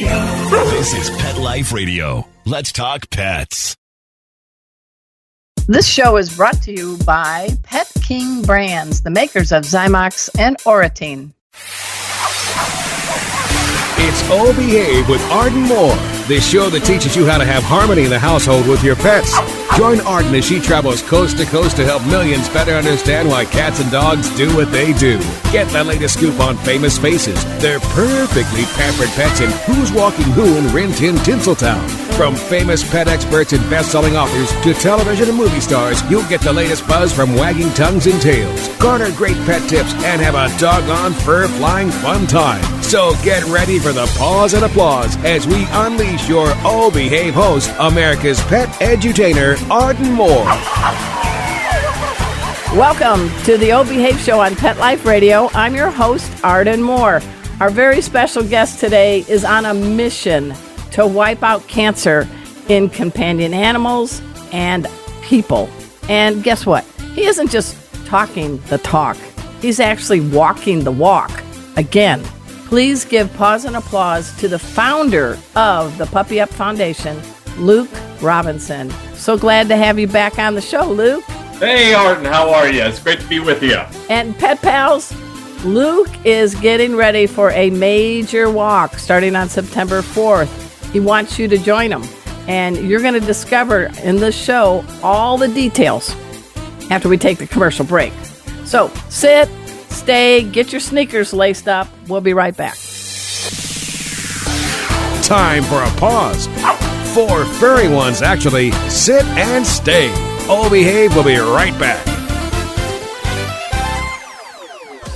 This is Pet Life Radio. Let's talk pets. This show is brought to you by Pet King Brands, the makers of Zymox and Oratine. It's Oh Behave with Arden Moore, the show that teaches you how to have harmony in the household with your pets. Join Arden as she travels coast to coast to help millions better understand why cats and dogs do what they do. Get the latest scoop on famous faces, their perfectly pampered pets, and who's walking who in Rin Tin Tinseltown. From famous pet experts and best-selling authors to television and movie stars, you'll get the latest buzz from wagging tongues and tails. Garner great pet tips and have a doggone fur-flying fun time. So get ready for the pause and applause as we unleash your Oh Behave host, America's pet edutainer, Arden Moore. Welcome to the Oh Behave Show on Pet Life Radio. I'm your host, Arden Moore. Our very special guest today is on a mission to wipe out cancer in companion animals and people. And guess what? He isn't just talking the talk. He's actually walking the walk. Again, please give pause and applause to the founder of the Puppy Up Foundation, Luke Robinson. So glad to have you back on the show, Luke. Hey, Arden, how are you? It's great to be with you. And Pet Pals, Luke is getting ready for a major walk starting on September 4th. He wants you to join him. And you're going to discover in this show all the details after we take the commercial break. So sit, stay, get your sneakers laced up. We'll be right back. Time for a pause. 4 furry ones, actually. Sit and stay. Oh Behave will be right back.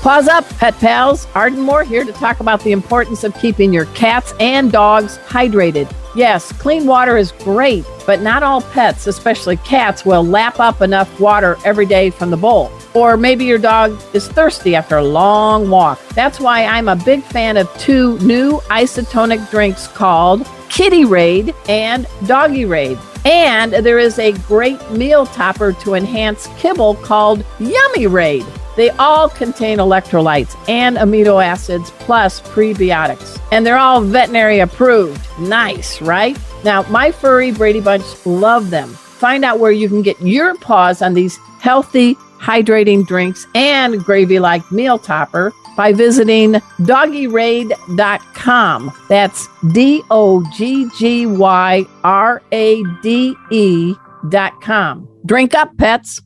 Pause up, Pet Pals. Arden Moore here to talk about the importance of keeping your cats and dogs hydrated. Yes, clean water is great, but not all pets, especially cats, will lap up enough water every day from the bowl. Or maybe your dog is thirsty after a long walk. That's why I'm a big fan of 2 new isotonic drinks called Kitty Raid and Doggy Raid. And there is a great meal topper to enhance kibble called Yummy Raid. They all contain electrolytes and amino acids plus prebiotics. And they're all veterinary approved. Nice, right? Now, my furry Brady Bunch love them. Find out where you can get your paws on these healthy, hydrating drinks and gravy-like meal topper by visiting doggyraid.com. That's DOGGYRADE.com. Drink up, pets.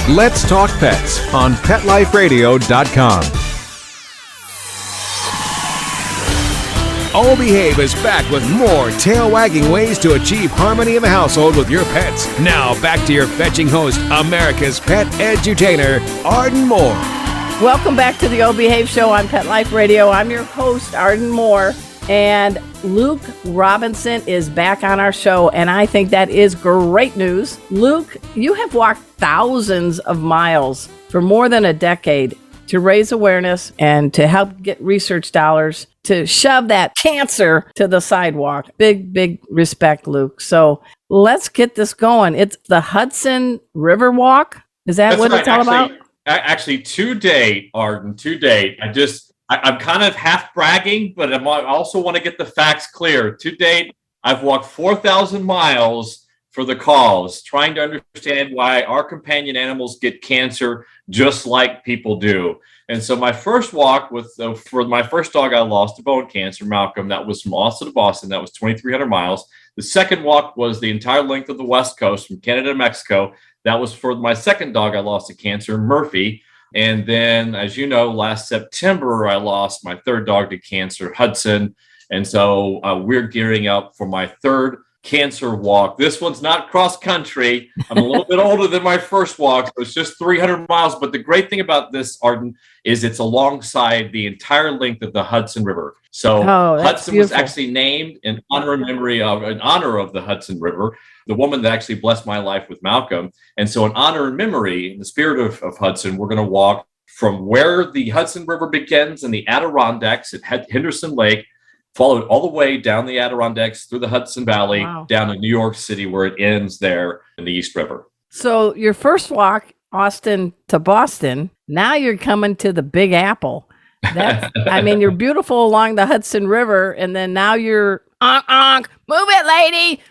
Let's talk pets on PetLifeRadio.com. Oh Behave is back with more tail-wagging ways to achieve harmony in the household with your pets. Now back to your fetching host, America's pet edutainer, Arden Moore. Welcome back to the Oh Behave Show on Pet Life Radio. I'm your host, Arden Moore, and Luke Robinson is back on our show, and I think that is great news. Luke, you have walked thousands of miles for more than a decade to raise awareness and to help get research dollars to shove that cancer to the sidewalk. Big, big respect, Luke. So let's get this going. It's the Hudson River Walk. Is that what it's all about? Actually, to date, Arden, I'm kind of half bragging, but I also want to get the facts clear. To date, I've walked 4,000 miles for the cause, trying to understand why our companion animals get cancer just like people do. And so my first walk for my first dog I lost to bone cancer, Malcolm, that was from Austin to Boston. That was 2,300 miles. The second walk was the entire length of the West Coast from Canada to Mexico. That was for my second dog I lost to cancer, Murphy. And then, as you know, last September, I lost my third dog to cancer, Hudson. And so we're gearing up for my third cancer walk. This one's not cross country. I'm a little bit older than my first walk, so it's just 300 miles. But the great thing about this, Arden, is it's alongside the entire length of the Hudson River. So Hudson beautiful. Was actually named in honor of the Hudson River, the woman that actually blessed my life with Malcolm. And so in honor and memory, in the spirit of Hudson, we're going to walk from where the Hudson River begins in the Adirondacks at Henderson Lake, followed all the way down the Adirondacks through the Hudson Valley, down to New York City, where it ends there in the East River. So your first walk, Austin to Boston, now you're coming to the Big Apple. You're beautiful along the Hudson River, and then now you're move it, lady.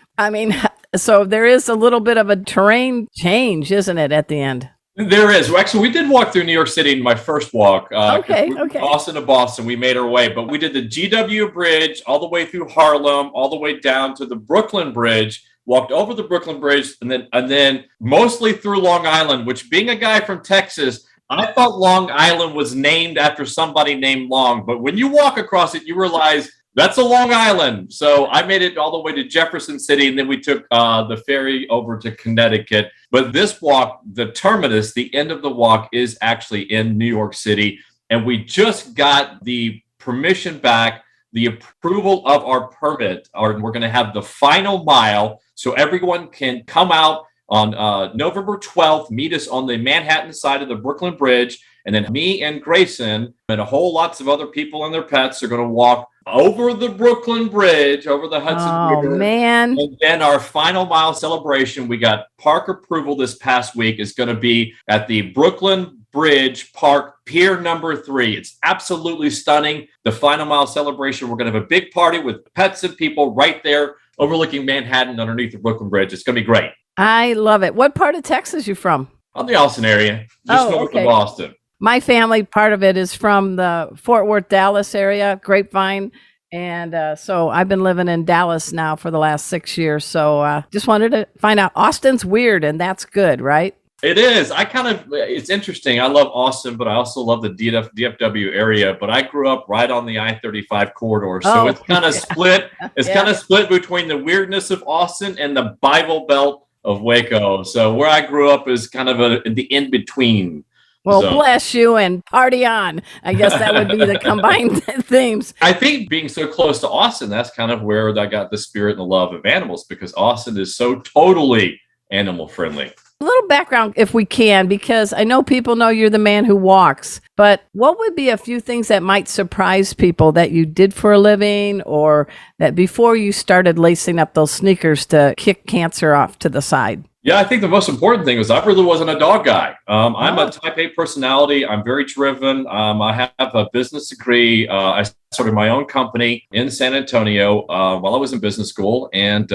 So there is a little bit of a terrain change, isn't it, at the end? There is. Well, actually, we did walk through New York City in my first walk. Okay. Austin to Boston, we made our way, but we did the GW Bridge all the way through Harlem, all the way down to the Brooklyn Bridge. Walked over the Brooklyn Bridge, and then mostly through Long Island. Which, being a guy from Texas, I thought Long Island was named after somebody named Long. But when you walk across it, you realize that's a Long Island. So I made it all the way to Jefferson City, and then we took the ferry over to Connecticut. But this walk, the terminus, the end of the walk, is actually in New York City. And we just got the permission back, the approval of our permit. We're going to have the final mile, so everyone can come out on November 12th, meet us on the Manhattan side of the Brooklyn Bridge. And then me and Grayson and a whole lots of other people and their pets are going to walk over the Brooklyn Bridge, over the Hudson River. Oh, man. And then our final mile celebration, we got park approval this past week, is going to be at the Brooklyn Bridge Park, Pier number 3. It's absolutely stunning. The final mile celebration, we're going to have a big party with pets and people right there overlooking Manhattan underneath the Brooklyn Bridge. It's going to be great. I love it. What part of Texas are you from? On the Austin area, just north of Austin. My family, part of it is from the Fort Worth, Dallas area, Grapevine. And so I've been living in Dallas now for the last 6 years. So just wanted to find out. Austin's weird, and that's good, right? It is. It's interesting. I love Austin, but I also love the DFW area. But I grew up right on the I-35 corridor. So it's kind of split. It's kind of split between the weirdness of Austin and the Bible Belt of Waco. So where I grew up is kind of the in-between. Well, bless you and party on. I guess that would be the combined themes. I think being so close to Austin, that's kind of where I got the spirit and the love of animals, because Austin is so totally animal friendly. A little background, if we can, because I know people know you're the man who walks, but what would be a few things that might surprise people that you did for a living, or that before you started lacing up those sneakers to kick cancer off to the side? Yeah, I think the most important thing was I really wasn't a dog guy. I'm a type A personality. I'm very driven. I have a business degree. I started my own company in San Antonio while I was in business school. And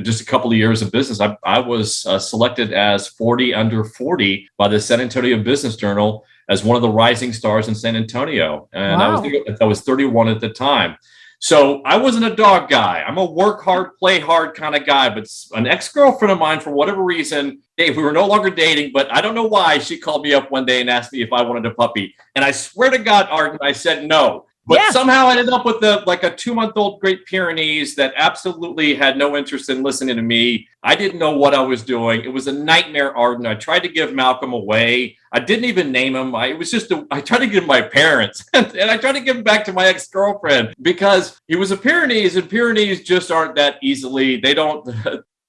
just a couple of years of business, I was selected as 40 under 40 by the San Antonio Business Journal as one of the rising stars in San Antonio. And wow. I was 31 at the time. So I wasn't a dog guy. I'm a work hard, play hard kind of guy. But an ex-girlfriend of mine, for whatever reason, we were no longer dating, but I don't know why, she called me up one day and asked me if I wanted a puppy. And I swear to God, Arden, I said no. But somehow I ended up with a 2-month-old Great Pyrenees that absolutely had no interest in listening to me. I didn't know what I was doing. It was a nightmare, Arden. I tried to give Malcolm away. I didn't even name him. I tried to give him my parents, and I tried to give him back to my ex-girlfriend because he was a Pyrenees, and Pyrenees just aren't that easily. They don't.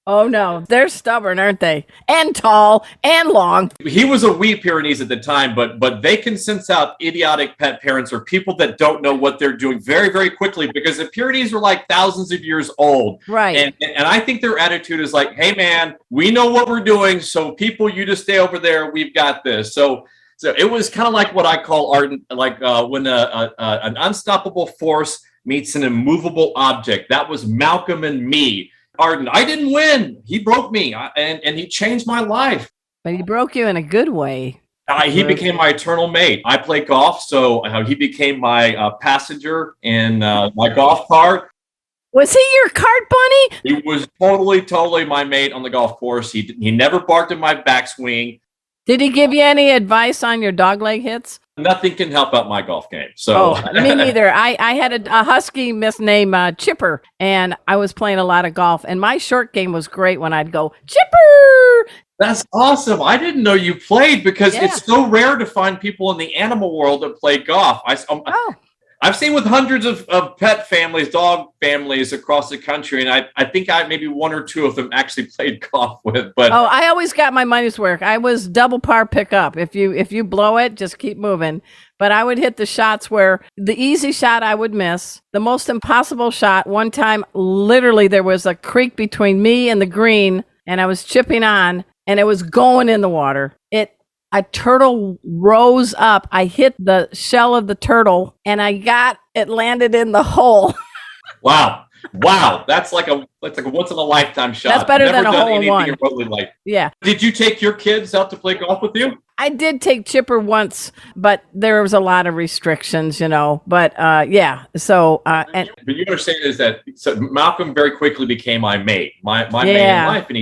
Oh, no. They're stubborn, aren't they? And tall and long. He was a wee Pyrenees at the time, but they can sense out idiotic pet parents or people that don't know what they're doing very, very quickly, because the Pyrenees are like thousands of years old. Right. And I think their attitude is like, hey, man, we know what we're doing. So people, you just stay over there. We've got this. So it was kind of like what I call Arden, like when an unstoppable force meets an immovable object. That was Malcolm and me. Arden, I didn't win. He broke me, and he changed my life. But he broke you in a good way. He became my eternal mate. I play golf, so he became my passenger in my golf cart. Was he your cart bunny? He was totally my mate on the golf course. He never barked in my backswing. Did he give you any advice on your dogleg hits? Nothing can help out my golf game. So me neither. I had a husky named Chipper, and I was playing a lot of golf, and my short game was great when I'd go, Chipper! That's awesome. I didn't know you played, because it's so rare to find people in the animal world that play golf. I've seen with hundreds of pet families, dog families across the country, and I think I maybe one or two of them actually played golf with. But I always got my money's worth. I was double par pickup. If you blow it, just keep moving. But I would hit the shots where the easy shot I would miss, the most impossible shot. One time, literally, there was a creek between me and the green, and I was chipping on, and it was going in the water. a turtle rose up. I hit the shell of the turtle and it landed in the hole. Wow. That's like a once in a lifetime shot. That's better Never than a done hole in one. anything in my life. Yeah. Did you take your kids out to play golf with you? I did take Chipper once, but there was a lot of restrictions, but yeah. So, but you understand is that Malcolm very quickly became my mate, my mate in life, and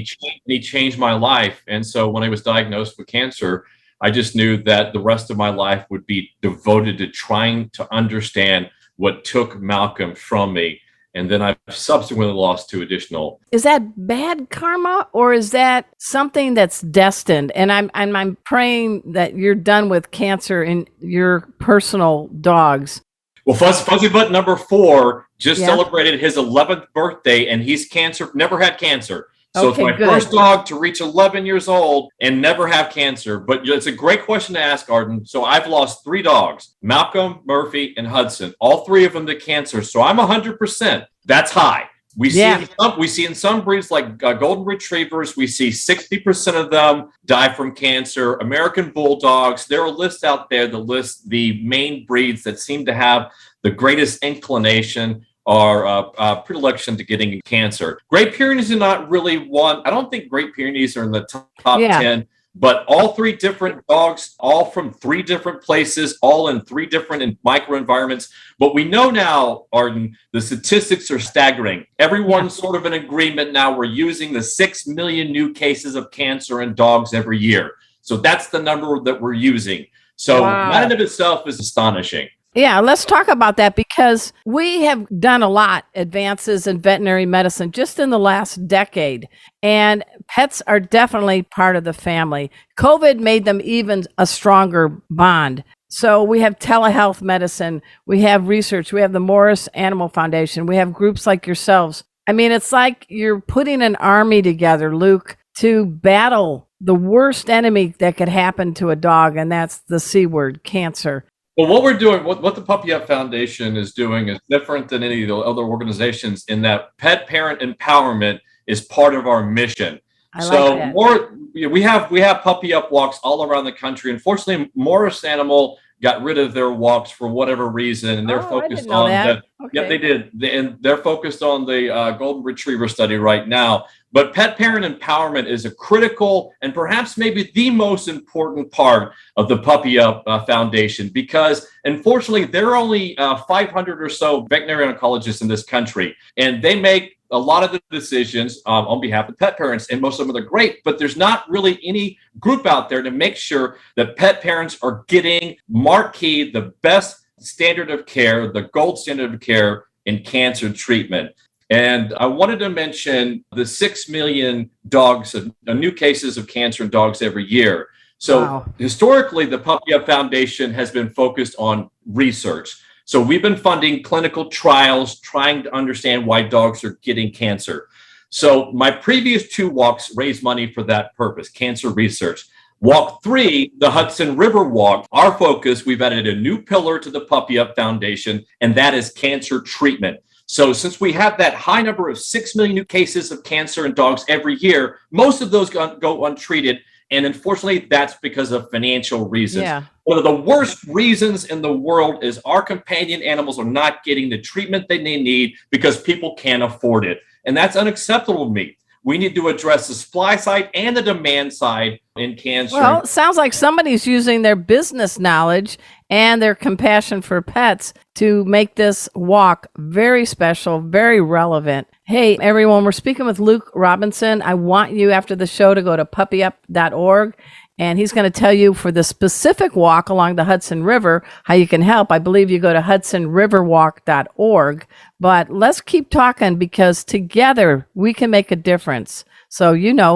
he changed my life. And so when I was diagnosed with cancer, I just knew that the rest of my life would be devoted to trying to understand what took Malcolm from me. And then I've subsequently lost 2 additional. Is that bad karma, or is that something that's destined? And I'm praying that you're done with cancer in your personal dogs. Well, Fuzzy Butt number 4 just celebrated his 11th birthday, and he's never had cancer. So it's my first dog to reach 11 years old and never have cancer. But it's a great question to ask, Arden. So I've lost 3 dogs, Malcolm, Murphy, and Hudson, all 3 of them to cancer. So I'm 100%. That's high. We see in some breeds like golden retrievers, we see 60% of them die from cancer. American bulldogs, there are lists out there that list the main breeds that seem to have the greatest inclination or predilection to getting cancer. Great Pyrenees are not really one. I don't think Great Pyrenees are in the top 10, but all 3 different dogs, all from 3 different places, all in 3 different microenvironments. But we know now, Arden, the statistics are staggering. Everyone's sort of in agreement now. We're using the 6 million new cases of cancer in dogs every year. So that's the number that we're using. So that in of itself is astonishing. Yeah, let's talk about that, because we have done a lot advances in veterinary medicine just in the last decade, and pets are definitely part of the family. COVID made them even a stronger bond. So we have telehealth medicine, we have research, we have the Morris Animal Foundation, we have groups like yourselves. I mean, it's like you're putting an army together, Luke, to battle the worst enemy that could happen to a dog, and that's the C word, cancer. Well, what we're doing, what the Puppy Up Foundation is doing is different than any of the other organizations in that pet parent empowerment is part of our mission. We have Puppy Up walks all around the country. Unfortunately, Morris Animal got rid of their walks for whatever reason, and they're focused on that. Yeah, they did. And they're focused on the Golden Retriever study right now. But pet parent empowerment is a critical and perhaps maybe the most important part of the Puppy Up Foundation, because unfortunately, there are only 500 or so veterinary oncologists in this country, and they make a lot of the decisions on behalf of pet parents, and most of them are great, but there's not really any group out there to make sure that pet parents are getting the best standard of care, the gold standard of care in cancer treatment. And I wanted to mention the 6 million dogs, new cases of cancer in dogs every year. So historically, the Puppy Up Foundation has been focused on research. So we've been funding clinical trials, trying to understand why dogs are getting cancer. So my previous 2 walks raised money for that purpose, cancer research. Walk 3, the Hudson River walk, our focus, we've added a new pillar to the Puppy Up Foundation, and that is cancer treatment. So since we have that high number of 6 million new cases of cancer in dogs every year, most of those go untreated. And unfortunately, that's because of financial reasons. Yeah. One of the worst reasons in the world is our companion animals are not getting the treatment they need because people can't afford it. And that's unacceptable to me. We need to address the supply side and the demand side in cancer. Well, it sounds like somebody's using their business knowledge and their compassion for pets to make this walk very special, very relevant. Hey, everyone, we're speaking with Luke Robinson. I want you after the show to go to puppyup.org. And he's going to tell you for the specific walk along the Hudson River, how you can help. I believe you go to hudsonriverwalk.org. But let's keep talking, because together we can make a difference. So,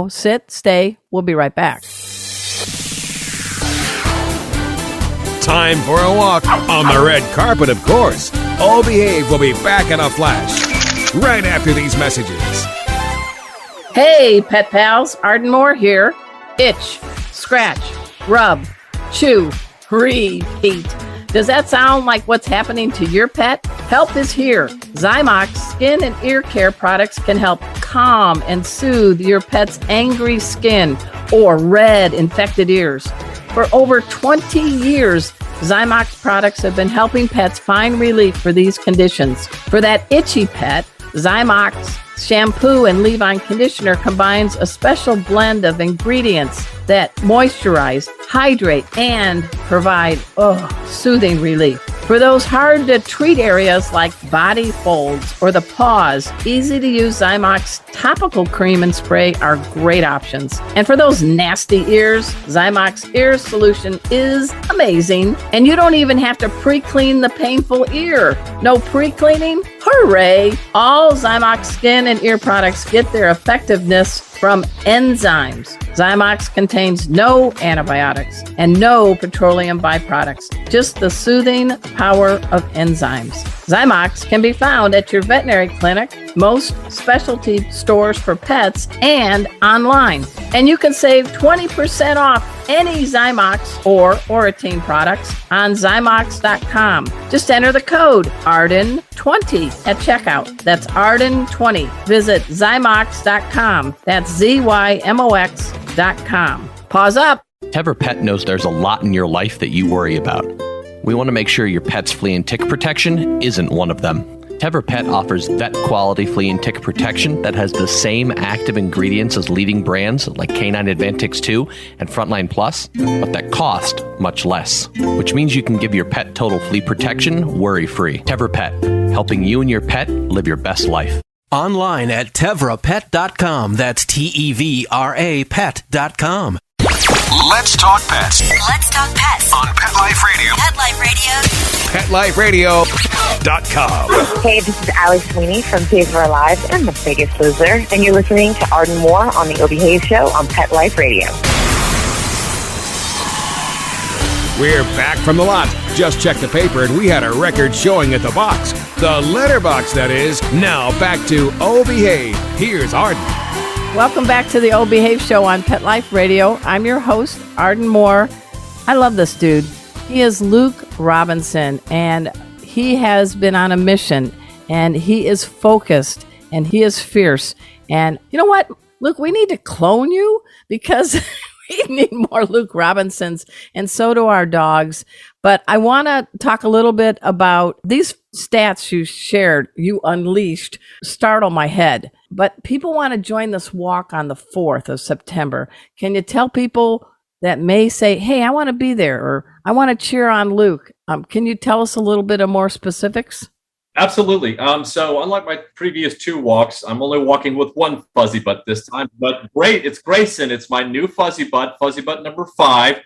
sit, stay. We'll be right back. Time for a walk on the red carpet, of course. All Behave will be back in a flash right after these messages. Hey, pet pals. Arden Moore here. Itch, scratch, rub, chew, repeat. Does that sound like what's happening to your pet? Help is here. Zymox skin and ear care products can help calm and soothe your pet's angry skin or red infected ears. For over 20 years, Zymox products have been helping pets find relief for these conditions. For that itchy pet, Zymox shampoo and leave-on conditioner combines a special blend of ingredients that moisturize, hydrate, and provide soothing relief. For those hard-to-treat areas like body folds or the paws, easy-to-use Zymox topical cream and spray are great options. And for those nasty ears, Zymox Ear Solution is amazing. And you don't even have to pre-clean the painful ear. No pre-cleaning? Hooray! All Zymox skin and ear products get their effectiveness from enzymes. Zymox contains no antibiotics and no petroleum byproducts, just the soothing power of enzymes. Zymox can be found at your veterinary clinic, most specialty stores for pets, and online. And you can save 20% off any Zymox or Oratine products on Zymox.com. Just enter the code ARDEN20 at checkout. That's ARDEN20. Visit Zymox.com. That's ZYMOX.com. Pause up. Tevra Pet knows there's a lot in your life that you worry about. We want to make sure your pet's flea and tick protection isn't one of them. Tevra Pet offers vet-quality flea and tick protection that has the same active ingredients as leading brands like Canine Advantix 2 and Frontline Plus, but that cost much less, which means you can give your pet total flea protection worry-free. Tevra Pet, helping you and your pet live your best life. Online at tevrapet.com. That's TEVRA pet.com. Let's talk pets Let's talk pets on Pet Life Radio. Pet Life Radio. PetLifeRadio.com. Hey, this is Allie Sweeney from Save for Alive and The Biggest Loser, and you're listening to Arden Moore on the Obie Show on Pet Life Radio. We're back from the lot. Just checked the paper and we had a record showing at the box. The letterbox, that is. Now back to Oh Behave. Here's Arden. Welcome back to the Old Behave Show on Pet Life Radio. I'm your host, Arden Moore. I love this dude. He is Luke Robinson, and he has been on a mission, and he is focused, and he is fierce. And you know what, Luke, we need to clone you because we need more Luke Robinsons, and so do our dogs. But I want to talk a little bit about these stats you shared, you unleashed, startle my head. But people want to join this walk on the 4th of September. Can you tell people that may say, hey, I want to be there, or I want to cheer on Luke? Can you tell us a little bit of more specifics? Absolutely. So unlike my previous two walks, I'm only walking with one fuzzy butt this time. But great, it's Grayson. It's my new fuzzy butt number 5. He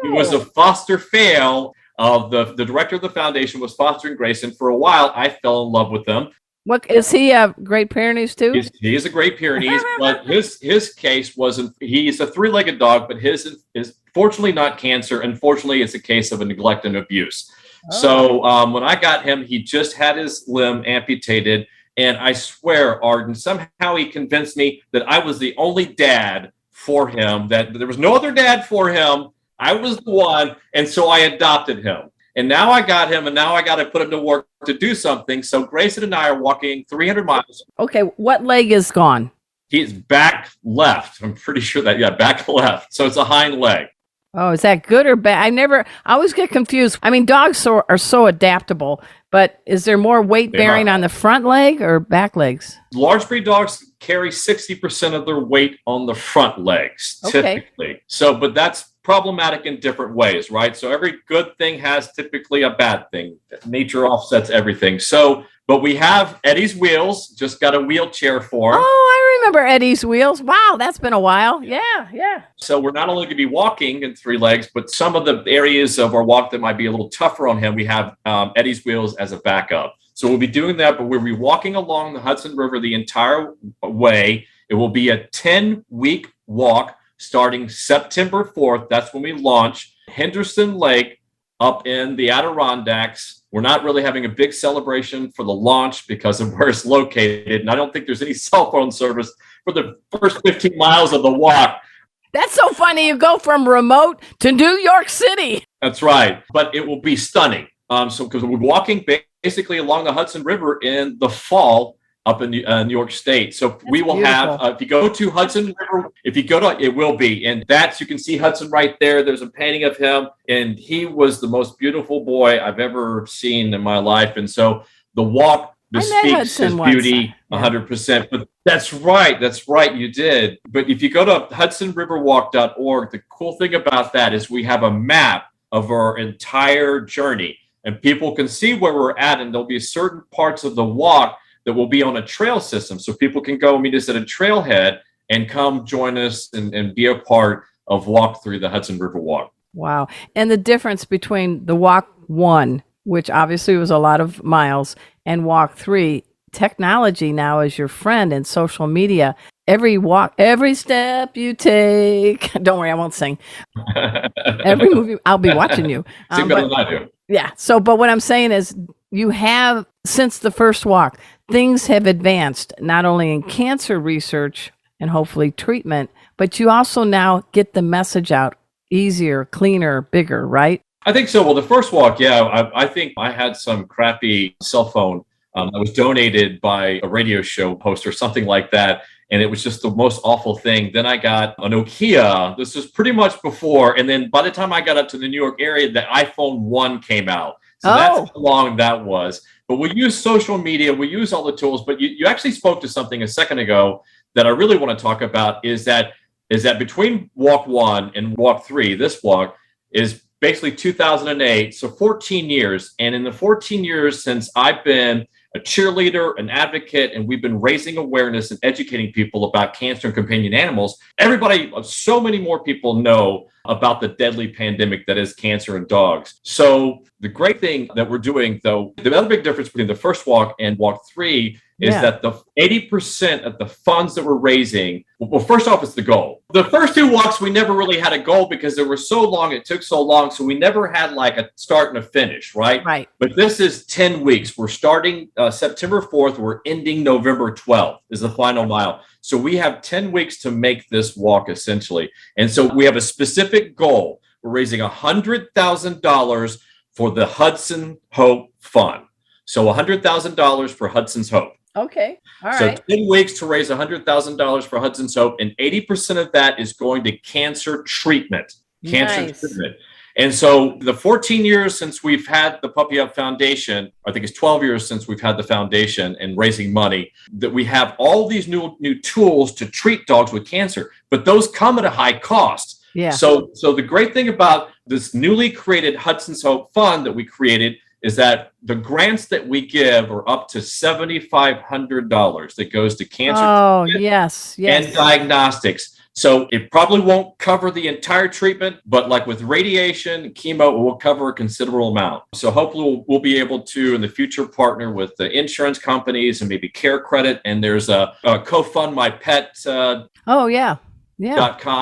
was a foster fail. The director of the foundation was fostering Grayson for a while. I fell in love with him. What is he a Great Pyrenees too? He is a Great Pyrenees, but his case wasn't. He's a 3-legged dog, but his is fortunately not cancer. Unfortunately, it's a case of a neglect and abuse. Oh. So when I got him, he just had his limb amputated, and I swear, Arden, somehow he convinced me that I was the only dad for him. That there was no other dad for him. I was the one, and so I adopted him. And now I got him, and now I got to put him to work to do something. So Grayson and I are walking 300 miles. Okay, what leg is gone? He's back left. I'm pretty sure that, back left. So it's a hind leg. Oh, is that good or bad? I always get confused. I mean, dogs are so adaptable, but is there more weight bearing on the front leg or back legs? Large breed dogs carry 60% of their weight on the front legs, typically. Okay. So, but that's problematic in different ways, right? So every good thing has typically a bad thing. Nature offsets everything. So, but we have Eddie's wheels, just got a wheelchair for him. Oh, I remember Eddie's wheels. Wow, that's been a while. Yeah. So we're not only going to be walking in 3 legs, but some of the areas of our walk that might be a little tougher on him, we have Eddie's wheels as a backup. So we'll be doing that, but we'll be walking along the Hudson River the entire way. It will be a 10-week walk starting September 4th. That's when we launch Henderson Lake up in the Adirondacks. We're not really having a big celebration for the launch because of where it's located. And I don't think there's any cell phone service for the first 15 miles of the walk. That's so funny. You go from remote to New York City. That's right. But it will be stunning. So because we're walking basically along the Hudson River in the fall, up in New York State. So we will beautiful. have, if you go to Hudson River, it will be. And you can see Hudson right there. There's a painting of him. And he was the most beautiful boy I've ever seen in my life. And so the walk bespeaks his beauty 100%. But that's right. You did. But if you go to hudsonriverwalk.org, the cool thing about that is we have a map of our entire journey. And people can see where we're at. And there'll be certain parts of the walk that will be on a trail system. So people can go meet us at a trailhead and come join us and be a part of walk through the Hudson River Walk. Wow. And the difference between the walk 1, which obviously was a lot of miles, and walk 3, technology now is your friend in social media. Every walk, every step you take. Don't worry, I won't sing. Every movie, I'll be watching you. Sing better than I do. Yeah. So, but what I'm saying is you have, since the first walk, things have advanced, not only in cancer research and hopefully treatment, but you also now get the message out easier, cleaner, bigger, right? I think so. Well, the first walk, I think I had some crappy cell phone that was donated by a radio show host or something like that. And it was just the most awful thing. Then I got a Nokia. This was pretty much before. And then by the time I got up to the New York area, the iPhone 1 came out. So that's how long that was. But we use social media. We use all the tools. But you actually spoke to something a second ago that I really want to talk about is that between walk 1 and walk 3, this walk is basically 2008. So 14 years. And in the 14 years since I've been a cheerleader, an advocate, and we've been raising awareness and educating people about cancer and companion animals, so many more people know about the deadly pandemic that is cancer in dogs. So the great thing that we're doing, though, the other big difference between the first walk and walk 3 is that the 80% of the funds that we're raising, well, first off, it's the goal. The first 2 walks, we never really had a goal because they were so long, it took so long. So we never had like a start and a finish, right? Right. But this is 10 weeks. We're starting September 4th. We're ending November 12th is the final mile. So we have 10 weeks to make this walk essentially. And so we have a specific goal. We're raising $100,000 for the Hudson Hope Fund. So $100,000 for Hudson's Hope. Okay. All right. So 10 weeks to raise $100,000 for Hudson's Hope, and 80% of that is going to cancer treatment. Treatment. And so the 14 years since we've had the Puppy Up Foundation, I think it's 12 years since we've had the foundation and raising money, that we have all these new tools to treat dogs with cancer, but those come at a high cost. Yeah. So the great thing about this newly created Hudson's Hope Fund that we created is that the grants that we give are up to $7,500 that goes to cancer and diagnostics. So it probably won't cover the entire treatment, but like with radiation and chemo, it will cover a considerable amount. So hopefully we'll be able to in the future partner with the insurance companies and maybe Care Credit. And there's a co-fund my pet. .com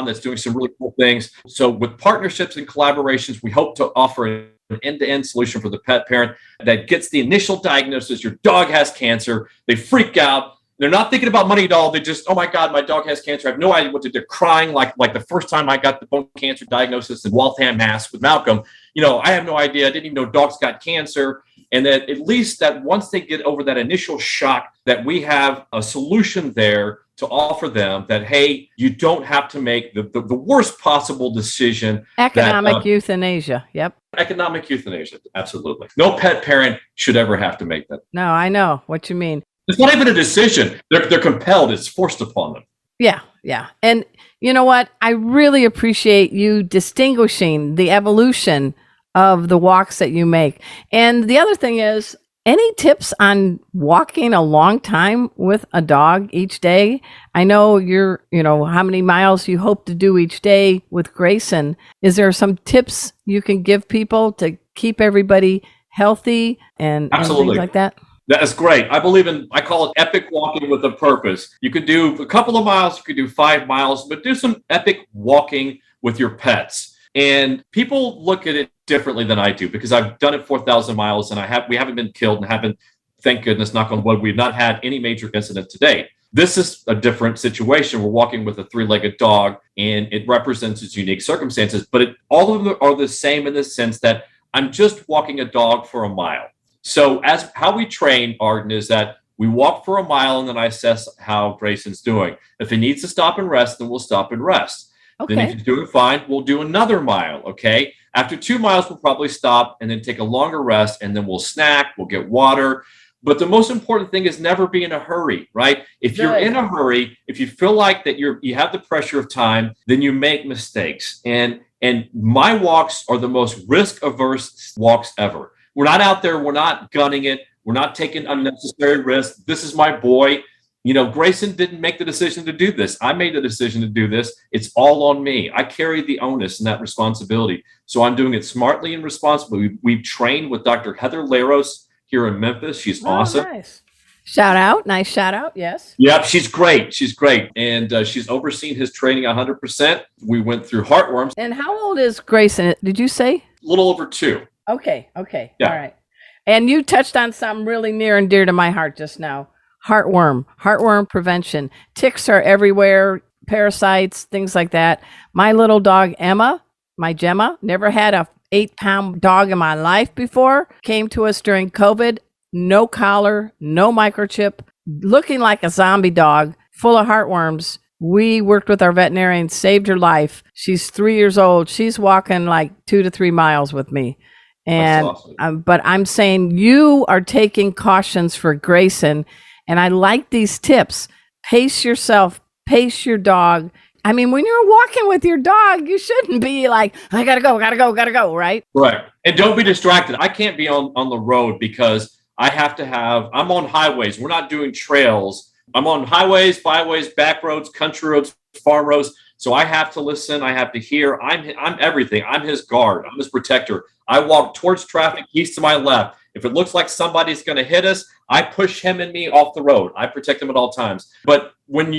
that's doing some really cool things. So with partnerships and collaborations, we hope to offer an end-to-end solution for the pet parent that gets the initial diagnosis. Your dog has cancer. They freak out. They're not thinking about money at all. They just, oh my God, my dog has cancer. I have no idea what to do. They're crying like the first time I got the bone cancer diagnosis in Waltham, Mass. with Malcolm. I have no idea. I didn't even know dogs got cancer. And that at least that once they get over that initial shock, that we have a solution there to offer them that, hey, you don't have to make the worst possible decision. Economic euthanasia. Yep. Economic euthanasia. Absolutely. No pet parent should ever have to make that. No, I know what you mean. It's not even a decision. They're compelled. It's forced upon them. Yeah. Yeah. And you know what? I really appreciate you distinguishing the evolution of the walks that you make. And the other thing is, any tips on walking a long time with a dog each day? I know how many miles you hope to do each day with Grayson. Is there some tips you can give people to keep everybody healthy and things like that? That's great. I call it epic walking with a purpose. You could do a couple of miles, you could do 5 miles, but do some epic walking with your pets. And people look at it differently than I do because I've done it 4,000 miles and we haven't been killed and haven't, thank goodness, knock on wood, we've not had any major incident to date. This is a different situation. We're walking with a 3-legged dog and it represents its unique circumstances, but all of them are the same in the sense that I'm just walking a dog for a mile. So how we train, Arden, is that We walk for a mile, and then I assess how Grayson's doing. If he needs to stop and rest, then we'll stop and rest. Okay. Then if he's doing fine, we'll do another mile, okay? After 2 miles, we'll probably stop and then take a longer rest, and then we'll snack, we'll get water. But the most important thing is never be in a hurry, right? If you're in a hurry, if you feel like that you have the pressure of time, then you make mistakes. And my walks are the most risk-averse walks ever. We're not out there, we're not gunning it, we're not taking unnecessary risks. This is my boy. Grayson didn't make the decision to do this. I made the decision to do this. It's all on me. I carry the onus and that responsibility. So I'm doing it smartly and responsibly. We've trained with Dr. Heather Laros here in Memphis. She's awesome. Nice. Shout out. Nice shout out. Yes. Yep. She's great. She's great. And she's overseen his training 100%. We went through heartworms. And how old is Grayson? Did you say? A little over 2. Okay. Yeah. All right. And you touched on something really near and dear to my heart just now. Heartworm prevention. Ticks are everywhere, parasites, things like that. My little dog, Emma, my Gemma, never had a 8-pound dog in my life before. Came to us during COVID. No collar, no microchip, looking like a zombie dog, full of heartworms. We worked with our veterinarian, saved her life. She's 3 years old. She's walking like 2 to 3 miles with me. And awesome. But I'm saying you are taking cautions for Grayson. And I like these tips. Pace yourself, pace your dog. I mean, when you're walking with your dog, you shouldn't be like, I gotta go, right? Right. And don't be distracted. I can't be on the road because I'm on highways. We're not doing trails. I'm on highways, byways, back roads, country roads, farm roads. So I have to listen. I have to hear. I'm everything. I'm his guard. I'm his protector. I walk towards traffic. He's to my left. If it looks like somebody's going to hit us, I push him and me off the road. I protect him at all times. But when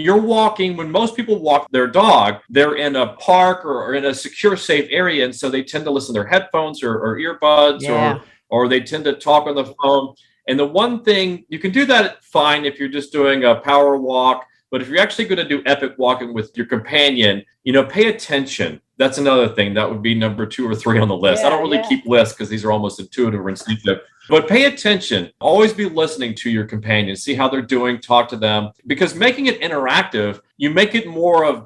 most people walk their dog, they're in a park or in a secure, safe area. And so they tend to listen to their headphones or earbuds or they tend to talk on the phone. And the one thing, you can do that fine if you're just doing a power walk. But if you're actually going to do epic walking with your companion, pay attention. That's another thing. That would be number 2 or 3 on the list. I don't really keep lists because these are almost intuitive or instinctive. But pay attention. Always be listening to your companion. See how they're doing. Talk to them. Because making it interactive, you make it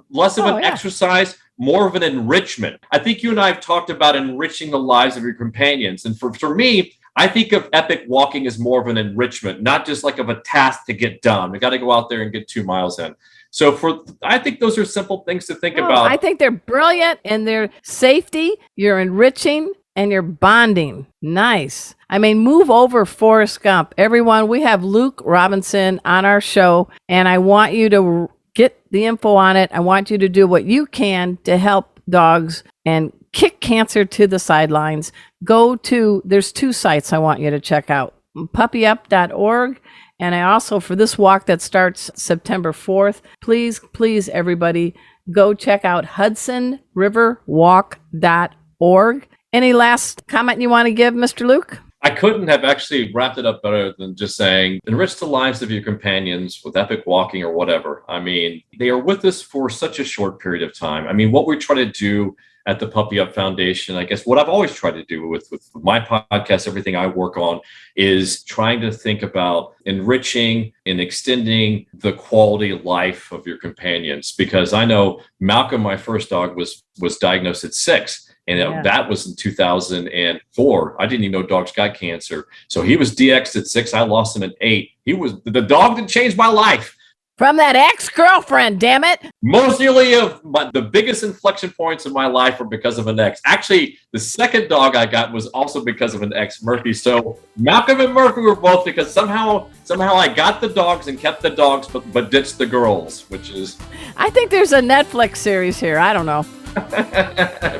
less of an exercise, more of an enrichment. I think you and I have talked about enriching the lives of your companions. And for me, I think of epic walking as more of an enrichment, not just like of a task to get done. We got to go out there and get 2 miles in. So I think those are simple things to think about. I think they're brilliant in their safety. You're enriching and you're bonding. Nice. I mean, move over Forrest Gump. Everyone, we have Luke Robinson on our show, and I want you to get the info on it. I want you to do what you can to help dogs and kick cancer to the sidelines. There's 2 sites I want you to check out, puppyup.org. And I also, for this walk that starts September 4th, please, everybody, go check out hudsonriverwalk.org. Any last comment you want to give, Mr. Luke? I couldn't have actually wrapped it up better than just saying, enrich the lives of your companions with epic walking or whatever. I mean, they are with us for such a short period of time. I mean, what we try to do at the Puppy Up Foundation, I guess what I've always tried to do with my podcast, everything I work on, is trying to think about enriching and extending the quality of life of your companions. Because I know Malcolm, my first dog, was diagnosed at 6. And that was in 2004. I didn't even know dogs got cancer. So he was DX'd at 6. I lost him at 8. He was the dog that changed my life. From that ex-girlfriend, damn it. Most nearly the biggest inflection points in my life were because of an ex. Actually, the second dog I got was also because of an ex, Murphy. So Malcolm and Murphy were both because somehow I got the dogs and kept the dogs, but ditched the girls, which is... I think there's a Netflix series here. I don't know.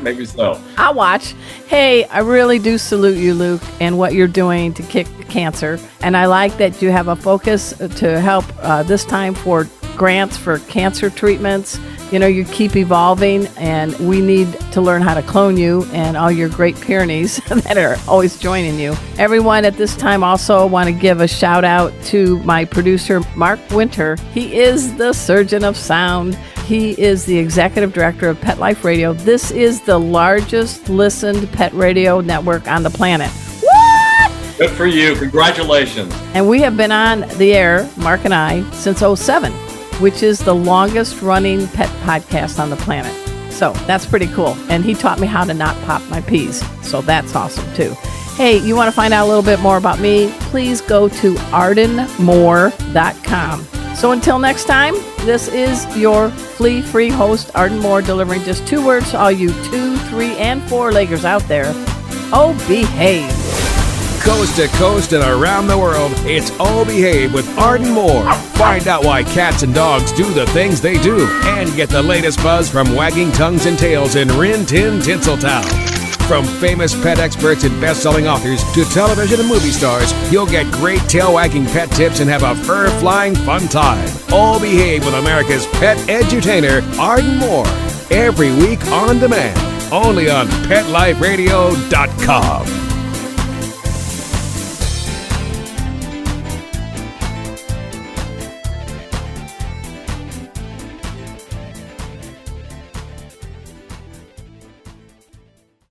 Maybe so. I'll watch. Hey, I really do salute you, Luke, and what you're doing to kick cancer. And I like that you have a focus to help this time for grants for cancer treatments. You keep evolving, and we need to learn how to clone you and all your great Pyrenees that are always joining you. Everyone at this time also want to give a shout out to my producer, Mark Winter. He is the surgeon of sound. He is the executive director of Pet Life Radio. This is the largest listened pet radio network on the planet. What? Good for you. Congratulations. And we have been on the air, Mark and I, since 2007, which is the longest running pet podcast on the planet. So that's pretty cool. And he taught me how to not pop my peas. So that's awesome too. Hey, you want to find out a little bit more about me? Please go to ardenmoore.com. So until next time, this is your flea-free host, Arden Moore, delivering just 2 words to all you 2, 3, and 4-leggers out there. Oh, behave. Coast to coast and around the world, it's Oh Behave with Arden Moore. Find out why cats and dogs do the things they do and get the latest buzz from wagging tongues and tails in Rin Tin Tinseltown. From famous pet experts and best-selling authors to television and movie stars, you'll get great tail-wagging pet tips and have a fur-flying fun time. All Behave with America's pet edutainer, Arden Moore. Every week on demand, only on PetLifeRadio.com.